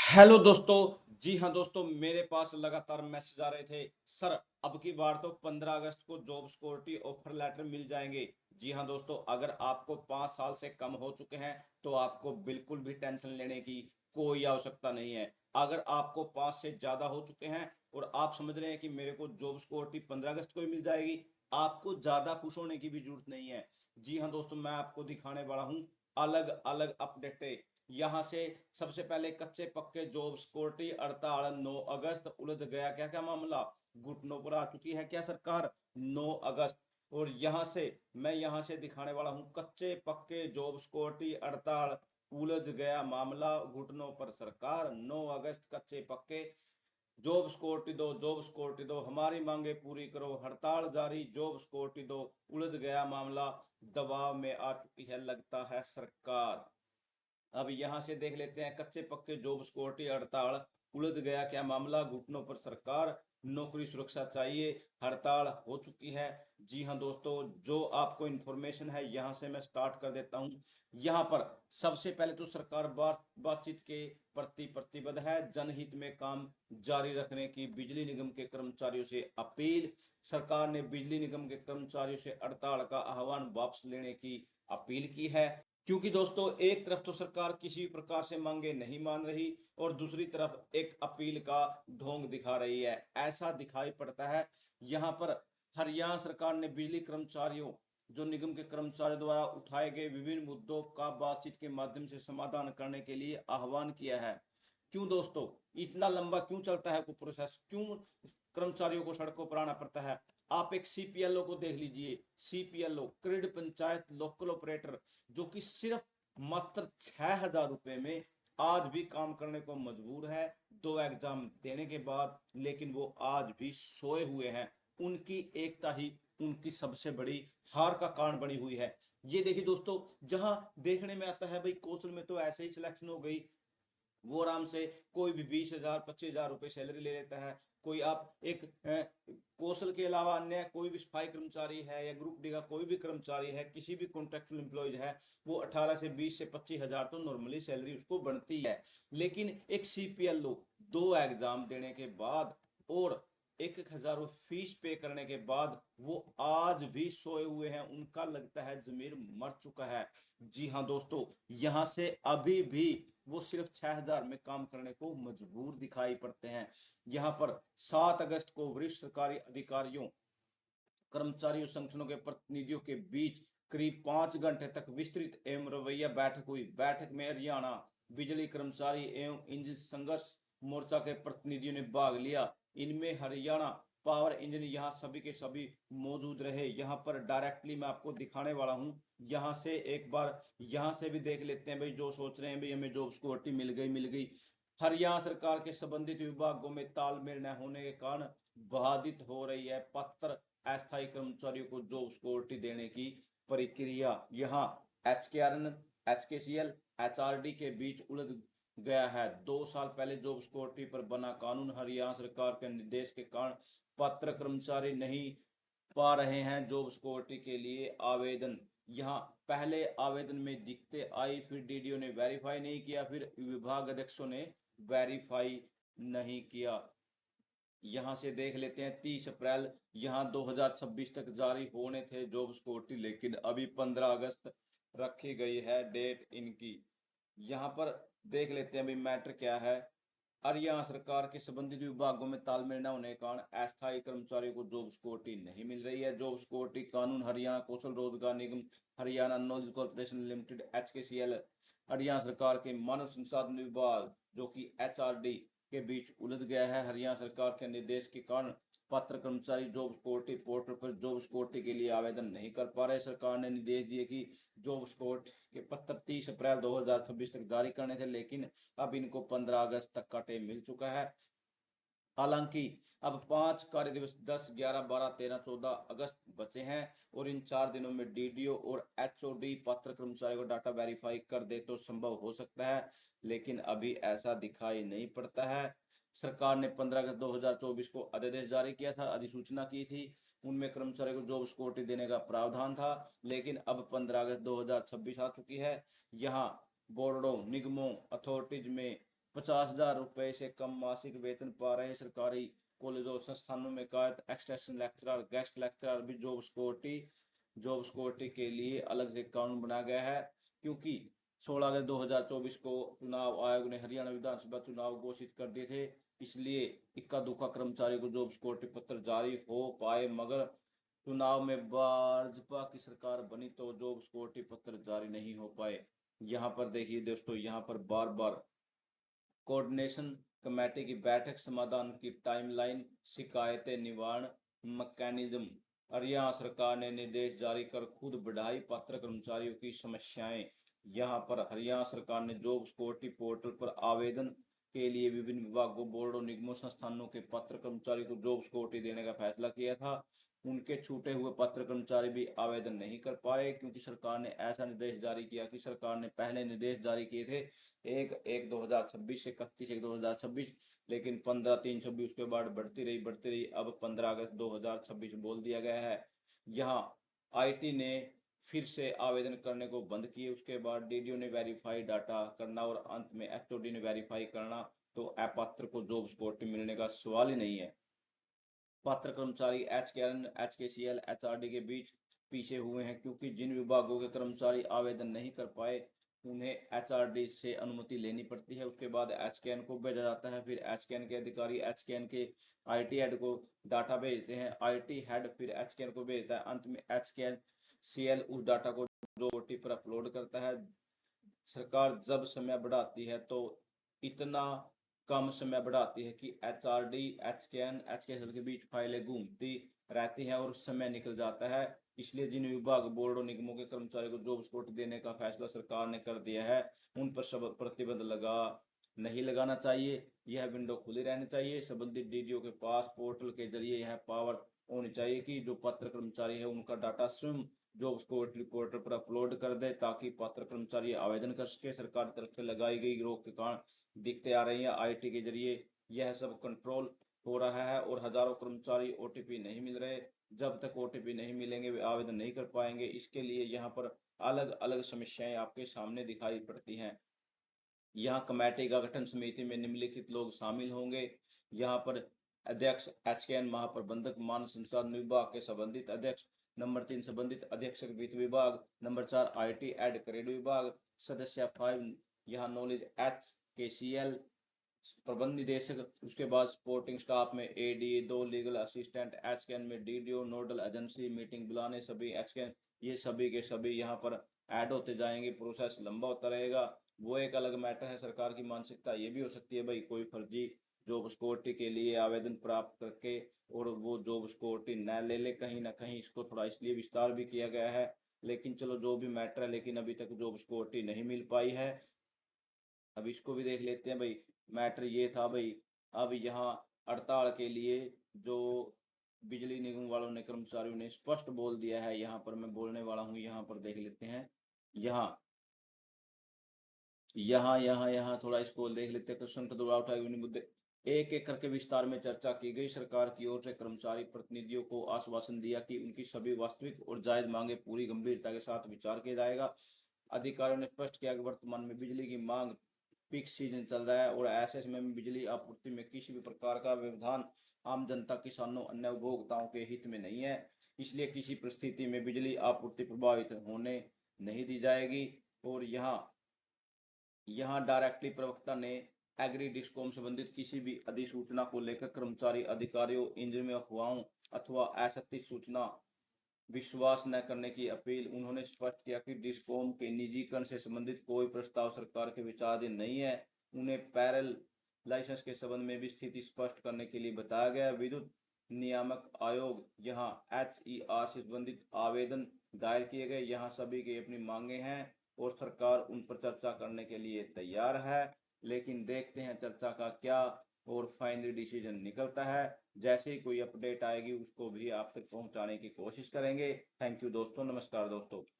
Hello दोस्तों। जी हाँ दोस्तों, मेरे पास लगातार मैसेज आ रहे थे, सर अब की बार तो 15 अगस्त को जॉब सिक्योरिटी ऑफर लेटर मिल जाएंगे। जी हाँ दोस्तों, अगर आपको 5 साल से कम हो चुके हैं तो आपको बिल्कुल भी टेंशन लेने की कोई आवश्यकता नहीं है। अगर आपको 5 से ज़्यादा हो चुके हैं और आप समझ रहे हैं कि मेरे को जॉब सिक्योरिटी 15 अगस्त को ही मिल जाएगी, आपको ज़्यादा खुश होने की भी जरूरत नहीं है। जी हाँ दोस्तों, मैं आपको दिखाने वाला हूँ अलग अलग अपडेटें। यहाँ से सबसे पहले कच्चे पक्के जॉब सिक्योरिटी हड़ताल 9 अगस्त उलझ गया क्या क्या मामला, घुटनों पर आ चुकी है क्या सरकार 9 अगस्त। और यहाँ से दिखाने वाला हूँ कच्चे पक्के जॉब सिक्योरिटी हड़ताल उलझ गया मामला, घुटनों पर सरकार 9 अगस्त कच्चे पक्के जॉब सिक्योरिटी दो, जॉब सिक्योरिटी दो, हमारी मांगे पूरी करो, हड़ताल जारी, जॉब सिक्योरिटी दो, उलझ गया मामला, दबाव में आ चुकी है लगता है सरकार। अब यहां से देख लेते हैं कच्चे पक्के जॉब सिक्योरिटी हड़ताल उलझ गया क्या मामला, घुटनों पर सरकार, नौकरी सुरक्षा चाहिए, हड़ताल हो चुकी है। जी हां दोस्तों, जो आपको इन्फॉर्मेशन है यहां से मैं स्टार्ट कर देता हूं। यहां पर सबसे पहले तो सरकार बातचीत के प्रति प्रतिबद्ध है, जनहित में काम जारी रखने की बिजली निगम के कर्मचारियों से अपील। सरकार ने बिजली निगम के कर्मचारियों से हड़ताल का आह्वान वापस लेने की अपील की है। क्योंकि दोस्तों एक तरफ तो सरकार किसी प्रकार से मांगे नहीं मान रही और दूसरी तरफ एक अपील का ढोंग दिखा रही है, ऐसा दिखाई पड़ता है। यहाँ पर हरियाणा सरकार ने बिजली कर्मचारियों, जो निगम के कर्मचारियों द्वारा उठाए गए विभिन्न मुद्दों का बातचीत के माध्यम से समाधान करने के लिए आह्वान किया है। क्यों दोस्तों, इतना लंबा क्यों चलता है कोई प्रोसेस, क्यों कर्मचारियों को सड़कों पर आना पड़ता है। आप एक सीपीएलओ को देख लीजिए, सीपीएलओ क्रिड पंचायत लोकल ऑपरेटर, जो कि सिर्फ मात्र 6,000 रुपए में आज भी काम करने को मजबूर है, 2 एग्जाम देने के बाद, लेकिन वो आज भी सोए हुए हैं। उनकी एकता ही उनकी सबसे बड़ी हार का कारण बनी हुई है। ये देखिए दोस्तों, जहां देखने में आता है भाई कौशल में तो ऐसे ही सिलेक्शन हो गई, वो आराम से कोई भी 20,000 25,000 रुपए सैलरी ले लेता है। कोई आप एक कौशल के अलावा अन्य कोई भी सफाई कर्मचारी है या ग्रुप डी का कोई भी कर्मचारी है, किसी भी कॉन्ट्रेक्चुअल एम्प्लॉयज है, वो 18 से 20 से 25,000 तो नॉर्मली सैलरी उसको बनती है। लेकिन एक सीपीएलओ 2 एग्जाम देने के बाद और 1,000 फीस पे करने के बाद वो आज भी सोए हुए हैं, उनका लगता है जमीर मर चुका है। जी हाँ दोस्तों, यहां से अभी भी वो सिर्फ 6,000 में काम करने को मजबूर दिखाई पड़ते हैं। यहाँ पर 7 अगस्त को वरिष्ठ सरकारी अधिकारियों, कर्मचारियों संगठनों के प्रतिनिधियों के बीच करीब 5 घंटे तक विस्तृत एवं रवैया बैठक हुई। बैठक में हरियाणा बिजली कर्मचारी एवं इंजन संघर्ष मोर्चा के प्रतिनिधियों ने भाग लिया। इनमें हरियाणा पावर इंजन यहाँ सभी के सभी मौजूद रहे। यहाँ पर डायरेक्टली मैं आपको दिखाने वाला हूँ, यहाँ से एक बार यहाँ से भी देख लेते हैं भाई, जो सोच रहे हैं भाई हमें जॉब सिक्योरिटी मिल गई। हरियाणा सरकार के संबंधित विभागों में तालमेल न होने के कारण बाधित हो रही है पत्र अस्थायी कर्मचारियों को जॉब सिक्योरिटी देने की प्रक्रिया। यहाँ एचकेआरएन, एचकेसीएल, एचआरडी के बीच उलझ गया है। 2 साल पहले जॉब सिक्योरिटी पर बना कानून हरियाणा सरकार के निर्देश के कारण पात्र कर्मचारी नहीं पा रहे हैं जॉब सिक्योरिटी के लिए आवेदन। यहाँ पहले आवेदन में दिक्कतें आई, फिर डीडीओ ने वेरीफाई नहीं किया, फिर विभाग अध्यक्षों ने वेरीफाई नहीं किया। यहाँ से देख लेते हैं 30 अप्रैल, यहाँ 2026 तक जारी होने थे जॉब सिक्योरिटी, लेकिन अभी 15 अगस्त रखी गई है डेट इनकी। यहाँ पर देख लेते हैं अभी मैटर क्या है। हरियाणा सरकार के संबंधित विभागों में तालमेल न होने के कारण अस्थायी कर्मचारियों को जॉब सिक्योरिटी नहीं मिल रही है। जॉब सिक्योरिटी कानून Haryana Kaushal Rozgar Nigam, Haryana knowledge corporation limited HKCL, Haryana सरकार के मानव संसाधन विभाग जो कि एचआरडी के बीच उलझ गया है। हरियाणा सरकार के निर्देश के कारण पात्र कर्मचारी जॉब सिक्योरिटी पोर्टल पर जॉब सिक्योरिटी के लिए आवेदन नहीं कर पा रहे। सरकार ने निर्देश दिए कि जॉब सिक्योरिटी के पत्र 30 अप्रैल 2026 तक जारी करने थे, लेकिन अब इनको 15 अगस्त तक का टाइम मिल चुका है। हालांकि अब 5 कार्य दिवस 10, 11, 12, 13, 14 अगस्त बचे हैं और इन 4 दिनों में डीडीओ और एचओडी पात्र कर्मचारी को डाटा वेरीफाई कर दे तो संभव हो सकता है, लेकिन अभी ऐसा दिखाई नहीं पड़ता है। सरकार ने 15 अगस्त 2024 को अध्यादेश जारी किया था, अधिसूचना की थी, उनमें कर्मचारी को जॉब सिक्योरिटी देने का प्रावधान था, लेकिन अब 15 अगस्त 2026 आ चुकी है। यहाँ बोर्डों, निगमों, अथॉरिटीज में 50,000 रुपए से कम मासिक वेतन पा रहे सरकारी कॉलेज और संस्थानों में कार्यरत एक्सटेंशन लेक्चरर, गेस्ट लेक्चरर भी जॉब सिक्योरिटी के लिए अलग से कानून बनाया गया है। क्योंकि 16 अगस्त 2024 को चुनाव आयोग ने हरियाणा विधानसभा चुनाव घोषित कर दिए थे, इसलिए इक्का दुक्का कर्मचारी को जॉब सिक्योरिटी पत्र जारी हो पाए, मगर चुनाव में भाजपा की सरकार बनी तो जॉब सिक्योरिटी पत्र जारी नहीं हो पाए। यहाँ पर देखिए दोस्तों, यहाँ पर बार बार कोऑर्डिनेशन कमेटी की बैठक, समाधान की टाइमलाइन, शिकायतें निवारण मैकेनिज्म। हरियाणा सरकार ने निर्देश जारी कर खुद बढ़ाई पात्र कर्मचारियों की समस्याएं। यहाँ पर हरियाणा सरकार ने जॉब सिक्योरिटी पोर्टल पर आवेदन के लिए विभिन्न विभागों, बोर्डों, निगमों, संस्थानों के पात्र कर्मचारियों को जॉब सिक्योरिटी देने का फैसला किया था। उनके छूटे हुए पात्र कर्मचारी भी आवेदन नहीं कर पा रहे, क्योंकि सरकार ने ऐसा निर्देश जारी किया कि सरकार ने पहले निर्देश जारी किए थे 1/1/2026 से 31/1/2026, लेकिन 15/3/26 उसके बाद बढ़ती रही, अब 15 अगस्त 2026 बोल दिया गया है। यहाँ आईटी ने फिर से आवेदन करने को बंद किए, उसके बाद डीडीओ ने वेरीफाई डाटा करना और अंत में एचओडी ने वेरीफाई करना, तो अपात्र को जॉब सिक्योरिटी मिलने का सवाल ही नहीं है। पात्र कर्मचारी एचकेएन, एचकेसीएल, एचआरडी के बीच पीछे हुए हैं, क्योंकि जिन विभागों के कर्मचारी आवेदन नहीं कर पाए उन्हें एचआरडी से अनुमति लेनी पड़ती है, उसके बाद एचकेएन को भेजा जाता है, फिर एचकेएन के अधिकारी एचकेएन के आईटी हेड को डाटा भेजते हैं, आईटी हेड फिर एचकेएन को भेजता है, अंत में एचकेएन सीएल उस डाटा को ओटी पर अपलोड करता है। सरकार जब समय बढ़ाती है तो इतना कम समय बढ़ाती है कि एचआरडी, एचकेएन, एचकेएल के बीच फाइलें घूमती रहती हैं और समय निकल जाता है। इसलिए जिन विभाग, बोर्ड और निगमों के कर्मचारियों को जॉब सिक्योरिटी देने का फैसला सरकार ने कर दिया है, उन पर सब प्रतिबंध नहीं लगाना चाहिए। यह विंडो खुली रहनी चाहिए। संबंधित डीडीओ के पास पोर्टल के जरिए यह पावर होनी चाहिए कि जो पात्र कर्मचारी है उनका डाटा स्वयं जॉब सिक्योरिटी पोर्टल पर अपलोड कर दे, ताकि पात्र कर्मचारी आवेदन कर सके। सरकार की तरफ से लगाई गई रोक के कारण दिखते आ रही है आईटी के जरिए यह सब कंट्रोल हो रहा है और हजारों कर्मचारी ओटीपी नहीं मिल रहे। जब तक ओटीपी नहीं मिलेंगे वे आवेदन नहीं कर पाएंगे। इसके लिए यहाँ पर अलग अलग समस्याएं आपके सामने दिखाई पड़ती हैं। यहाँ कमेटी का गठन, समिति में निम्नलिखित लोग शामिल होंगे। यहाँ पर अध्यक्ष एचकेएन महाप्रबंधक, मानव संसाधन विभाग के संबंधित अध्यक्ष। नंबर 3 संबंधित अधीक्षक वित्त विभाग। नंबर 4 आईटी एड क्रेडिट विभाग। सदस्य 5 यहाँ नॉलेज एचकेसीएल प्रबंध निदेशक। उसके बाद सपोर्टिंग स्टाफ में एडी, 2 लीगल असिस्टेंट, एचकेएन में डीडीओ, नोडल एजेंसी, मीटिंग बुलाने सभी एचकेएन, ये सभी के सभी यहाँ पर ऐड होते जाएंगे। प्रोसेस लंबा होता रहेगा। वो एक अलग मैटर है। सरकार की मानसिकता ये भी हो सकती है भाई कोई फर्जी जॉब सिक्योरिटी के लिए आवेदन प्राप्त करके और वो जॉब सिक्योरिटी न ले ले, कहीं ना कहीं इसको थोड़ा इसलिए विस्तार भी किया गया है। लेकिन चलो जो भी मैटर है, लेकिन अभी तक जॉब सिक्योरिटी नहीं मिल पाई है। अब इसको भी देख लेते हैं भाई। मैटर ये था भाई, अब यहाँ हड़ताल के लिए जो बिजली निगम वालों ने, कर्मचारियों ने स्पष्ट बोल दिया है, यहाँ पर मैं बोलने वाला हूँ, यहाँ पर देख लेते हैं। यहाँ यहाँ यहाँ यहाँ थोड़ा इसको देख लेते हैं। क्वेश्चन का दबाव उठाए हुए मुद्दे एक एक करके विस्तार में चर्चा की गई। सरकार की ओर से कर्मचारी प्रतिनिधियों को आश्वासन दिया कि उनकी सभी वास्तविक और जायज मांगे पूरी गंभीरता के साथ विचार किया जाएगा। अधिकारियों ने स्पष्ट किया कि वर्तमान में बिजली की मांग पीक सीजन चल रहा है और ऐसे समय में बिजली आपूर्ति में किसी भी प्रकार का व्यवधान आम जनता, किसानों, अन्य उपभोक्ताओं के हित में नहीं है। इसलिए किसी परिस्थिति में बिजली आपूर्ति प्रभावित होने नहीं दी जाएगी। और यहाँ डायरेक्टली प्रवक्ता ने एग्री डिस्कॉम संबंधित किसी भी अधिसूचना को लेकर कर्मचारी, अधिकारियों, इंजन में अफवाहों अथवा असत्य सूचना विश्वास न करने की अपील। उन्होंने स्पष्ट किया कि डिस्कॉम के निजीकरण से संबंधित कोई प्रस्ताव सरकार के विचाराधीन नहीं है। उन्हें पैरेलल लाइसेंस के संबंध में भी स्थिति स्पष्ट करने के लिए बताया गया। विद्युत नियामक आयोग, यहाँ HER से संबंधित आवेदन दायर किए गए। यहाँ सभी की अपनी मांगे हैं और सरकार उन पर चर्चा करने के लिए तैयार है। लेकिन देखते हैं चर्चा का क्या और फाइनली डिसीजन निकलता है। जैसे ही कोई अपडेट आएगी उसको भी आप तक पहुंचाने की कोशिश करेंगे। थैंक यू दोस्तों, नमस्कार दोस्तों।